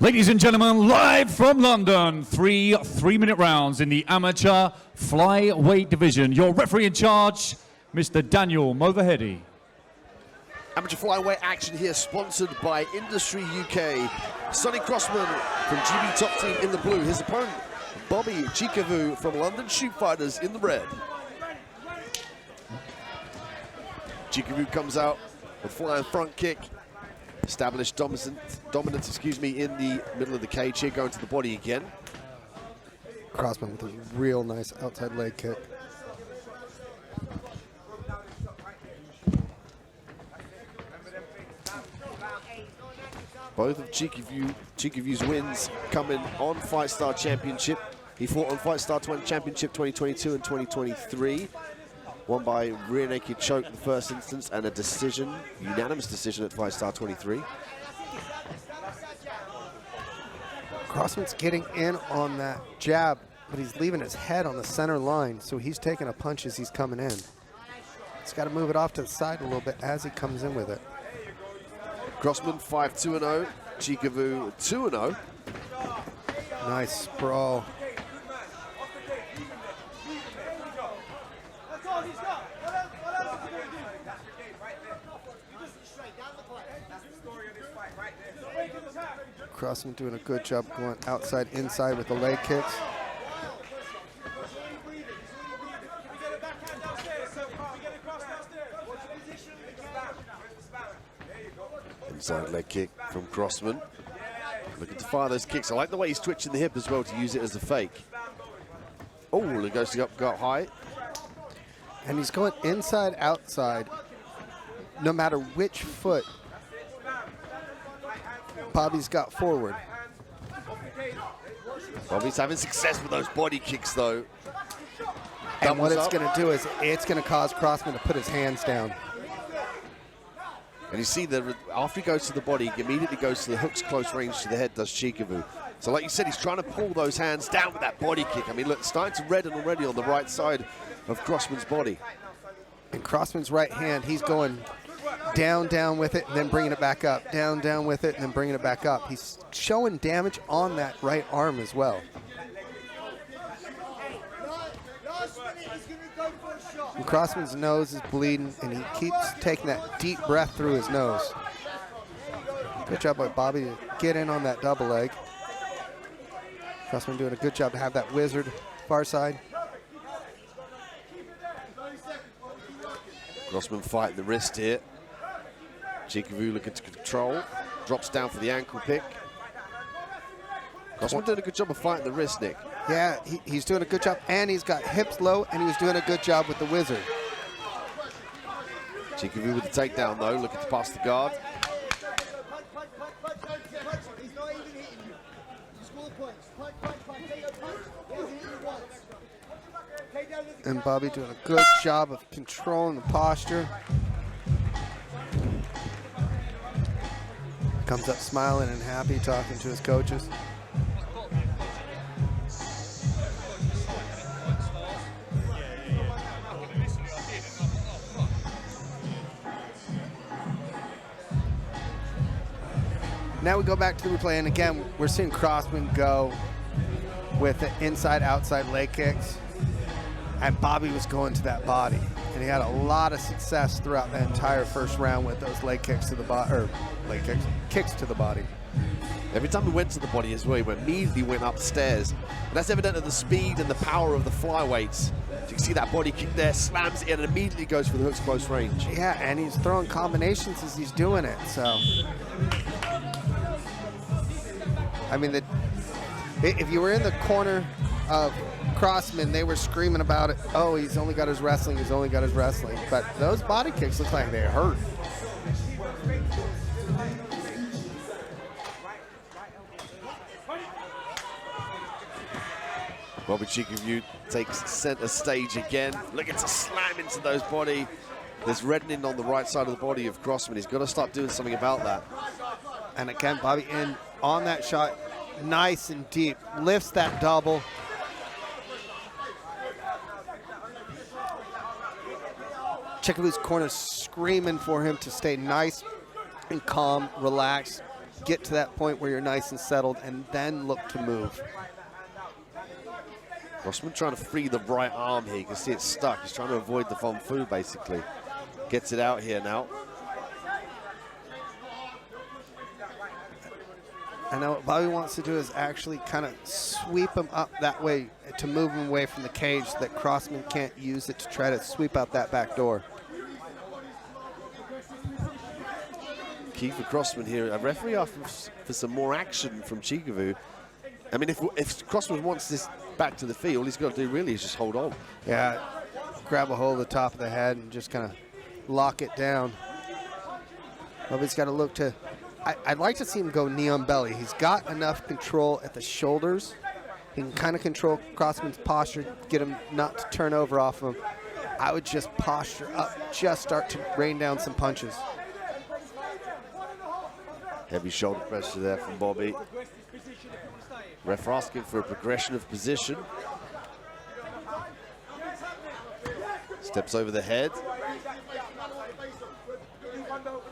Ladies and gentlemen, live from London, three-minute rounds in the amateur flyweight division. Your referee in charge, Mr. Daniel Movaheady. Amateur flyweight action here, sponsored by Industry UK. Sonny Crossman from GB Top Team in the blue. His opponent, Bobby Chikavhu from London Shoot Fighters in the red. Chikavhu comes out with flying front kick. Established dominance, in the middle of the cage here, going to the body again. Crossman with a real nice outside leg kick. Both of Chikavhu's wins coming on FIGHTSTAR Championship. He fought on FIGHTSTAR Championship 2022 and 2023. Won by rear naked choke in the first instance and a decision, unanimous decision at FIGHTSTAR 23. Crossman's getting in on that jab, but he's leaving his head on the center line, so he's taking a punch as he's coming in. He's got to move it off to the side a little bit as he comes in with it. Crossman 5-2-0, Chikavhu 2-0. Nice sprawl. Crossman doing a good job going outside, inside with the leg kicks. Inside leg kick from Crossman. Looking to fire those kicks. I like the way he's twitching the hip as well to use it as a fake. Oh, and it goes to up high. And he's going inside, outside, no matter which foot Bobby's got forward. Bobby's having success with those body kicks, though. And what it's going to do is it's going to cause Crossman to put his hands down. And you see that after he goes to the body, he immediately goes to the hooks close range to the head, does Chikavhu. So like you said, he's trying to pull those hands down with that body kick. I mean, look, it's starting to redden already on the right side of Crossman's body. And Crossman's right hand, he's going down, down with it, and then bringing it back up. Down, down with it, and then bringing it back up. He's showing damage on that right arm as well. And Crossman's nose is bleeding, and he keeps taking that deep breath through his nose. Good job by Bobby to get in on that double leg. Crossman doing a good job to have that wizard far side. Crossman fighting the wrist here. Chikavhu looking to control. Drops down for the ankle pick. Crossman doing a good job of fighting the wrist, Nick. Yeah, he's doing a good job, and he's got hips low, and he was doing a good job with the wizard. Chikavhu with the takedown, though, looking to pass the guard. And Bobby doing a good job of controlling the posture. Comes up smiling and happy, talking to his coaches. Now we go back to the replay, and again, we're seeing Crossman go with the inside-outside leg kicks, and Bobby was going to that body, and he had a lot of success throughout the entire first round with those leg kicks to the body, or leg kicks to the body. Every time he went to the body as well, he immediately went upstairs. And that's evident of the speed and the power of the flyweights. So you can see that body kick there, slams it in, and immediately goes for the hooks close range. Yeah, and he's throwing combinations as he's doing it, so. I mean, if you were in the corner of Crossman, they were screaming about it. Oh, he's only got his wrestling, he's only got his wrestling. But those body kicks look like they hurt. Bobby Chikavhu takes center stage again, looking to slam into those body. There's reddening on the right side of the body of Crossman. He's got to start doing something about that. And again, Bobby in on that shot, nice and deep, lifts that double. Chikavhu's corner screaming for him to stay nice and calm, relaxed, get to that point where you're nice and settled, and then look to move. Crossman trying to free the right arm here. You can see it's stuck. He's trying to avoid the Von Fu, basically. Gets it out here now. And now what Bobby wants to do is actually kind of sweep him up that way to move him away from the cage so that Crossman can't use it to try to sweep out that back door. Key for Crossman here. A referee asking for some more action from Chikavhu. I mean, if Crossman wants this back to the feet, all he's got to do really is just hold on. Yeah, grab a hold of the top of the head and just kind of lock it down. Bobby's got to look to... I'd like to see him go knee on belly. He's got enough control at the shoulders. He can kind of control Crossman's posture, get him not to turn over off of him. I would just posture up, just start to rain down some punches. Heavy shoulder pressure there from Bobby. Ref asking for a progression of position. Steps over the head.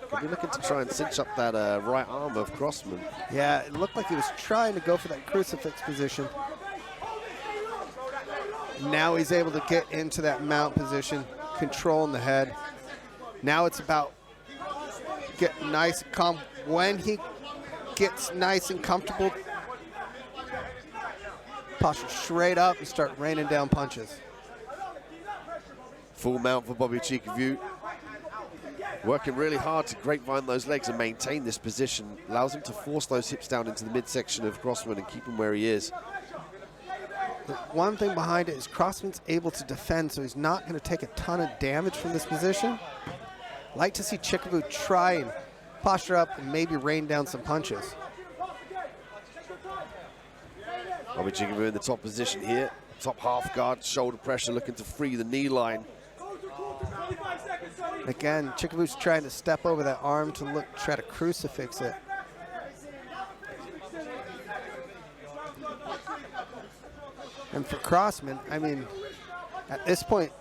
Could be looking to try and cinch up that right arm of Crossman. Yeah, it looked like he was trying to go for that crucifix position. Now he's able to get into that mount position, controlling the head. Now it's about getting nice and calm. When he gets nice and comfortable, posture straight up and start raining down punches. Full mount for Bobby Chikavhu. Working really hard to grapevine those legs and maintain this position. Allows him to force those hips down into the midsection of Crossman and keep him where he is. The one thing behind it is Crossman's able to defend, so he's not going to take a ton of damage from this position. Like to see Chikavhu try and posture up and maybe rain down some punches. Bobby Chikavhu in the top position here. Top half guard, shoulder pressure, looking to free the knee line. Again, Chikavhu's trying to step over that arm to try to crucifix it. And for Crossman, I mean, at this point,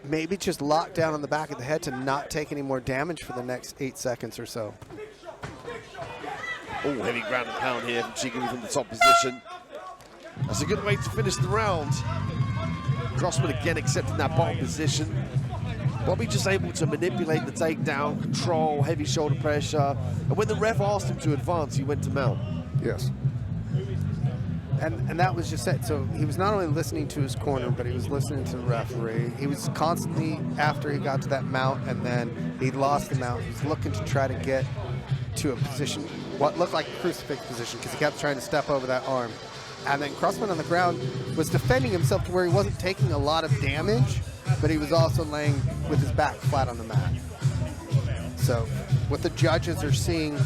maybe just lock down on the back of the head to not take any more damage for the next 8 seconds or so. Oh, heavy ground and pound here from Chikavhu from the top position. That's a good way to finish the round. Crossman again accepting that bottom position. Bobby just able to manipulate the takedown, control, heavy shoulder pressure. And when the ref asked him to advance, he went to mount. Yes. And that was just it. So he was not only listening to his corner, but he was listening to the referee. He was constantly, after he got to that mount and then he lost the mount, he was looking to try to get to a position, what looked like a crucifix position, because he kept trying to step over that arm. And then Crossman on the ground was defending himself to where he wasn't taking a lot of damage, but he was also laying with his back flat on the mat. So what the judges are seeing,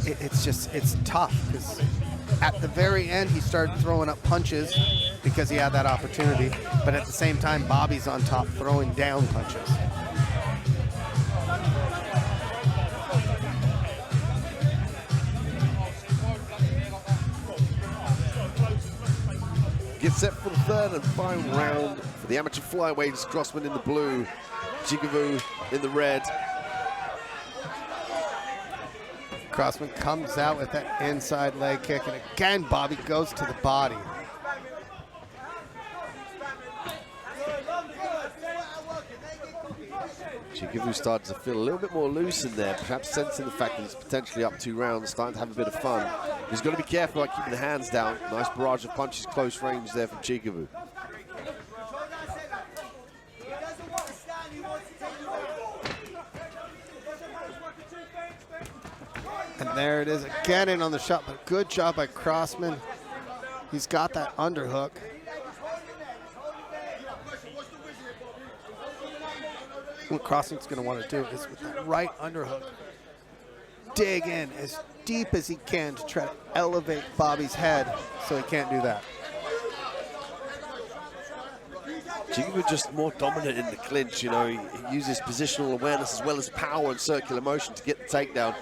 it's tough, because at the very end he started throwing up punches because he had that opportunity, but at the same time Bobby's on top throwing down punches. Get set for the third and final round for the amateur flyweights. Crossman in the blue, Chikavhu in the red. Crossman comes out with that inside leg kick, and again Bobby goes to the body. Chikavhu started to feel a little bit more loose in there, perhaps sensing the fact that he's potentially up 2 rounds, starting to have a bit of fun. He's got to be careful about keeping the hands down. Nice barrage of punches, close range there from Chikavhu. And there it is again in on the shot, but good job by Crossman. He's got that underhook. What Crossman's going to want to do is with that right underhook, dig in as deep as he can to try to elevate Bobby's head, so he can't do that. Chikavhu just more dominant in the clinch, you know. He uses positional awareness as well as power and circular motion to get the takedown.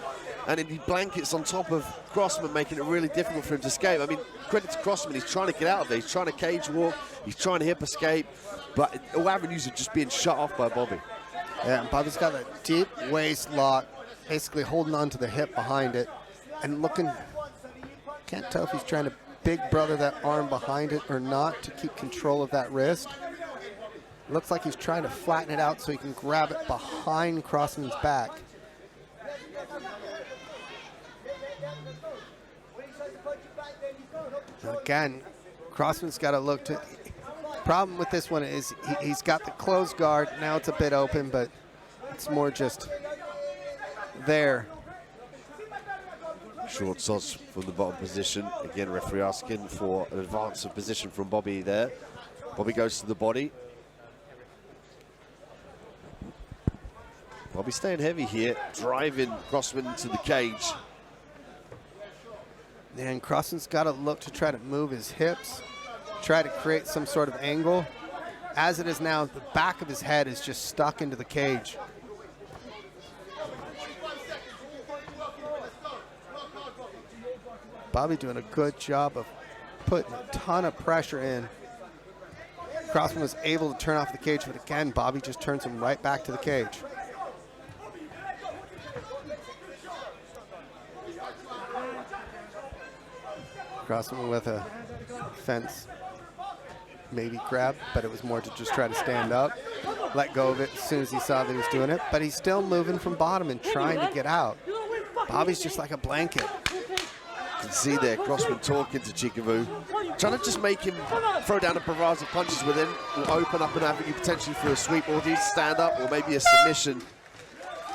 And he blankets on top of Crossman, making it really difficult for him to escape. I mean, credit to Crossman, he's trying to get out of there. He's trying to cage walk, he's trying to hip escape, but all avenues are just being shut off by Bobby. Yeah, Bobby's got a deep waist lock, basically holding on to the hip behind it, and looking, can't tell if he's trying to big brother that arm behind it or not to keep control of that wrist. Looks like he's trying to flatten it out so he can grab it behind Crossman's back. And again, Crossman's got to look to. Problem with this one is he's got the closed guard. Now it's a bit open, but it's more just there. Short sauce from the bottom position. Again, referee asking for an advance of position from Bobby there. Bobby goes to the body. Bobby staying heavy here, driving Crossman into the cage. And Crossman's got to look to try to move his hips, try to create some sort of angle. As it is now, the back of his head is just stuck into the cage. Bobby doing a good job of putting a ton of pressure in. Crossman was able to turn off the cage, but again, Bobby just turns him right back to the cage. Crossman with a fence, maybe grab, but it was more to just try to stand up. Let go of it as soon as he saw that he was doing it, but he's still moving from bottom and trying to get out. Bobby's just like a blanket. You can see there Crossman talking to Chikavhu, trying to just make him throw down a barrage of punches with him, will open up an avenue potentially for a sweep, or do stand up, or maybe a submission.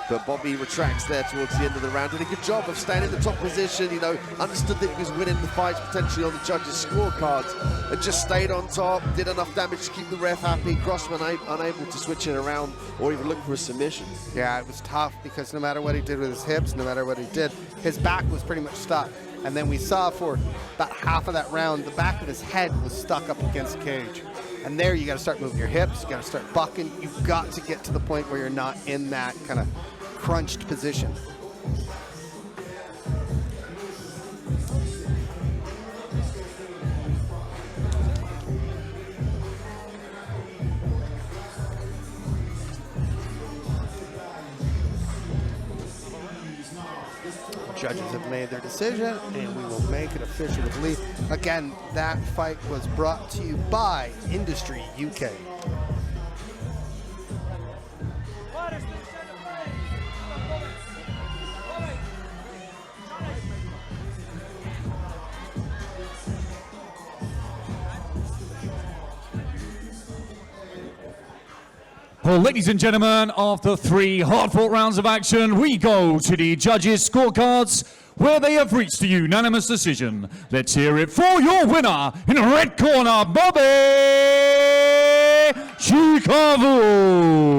But Bobby retracts there towards the end of the round. Did a good job of staying in the top position, you know, understood that he was winning the fights potentially on the judges' scorecards, and just stayed on top, did enough damage to keep the ref happy. Crossman unable to switch it around or even look for a submission. Yeah, it was tough because no matter what he did with his hips, no matter what he did, his back was pretty much stuck. And then we saw for about half of that round, the back of his head was stuck up against the cage. And there you got to start moving your hips, you got to start bucking. You've got to get to the point where you're not in that kind of crunched position. Judges have made their decision, and we will make it officially. Again, that fight was brought to you by Industry UK. Well, ladies and gentlemen, after 3 hard-fought rounds of action, we go to the judges' scorecards, where they have reached a unanimous decision. Let's hear it for your winner in the red corner, Bobby Chikavhu.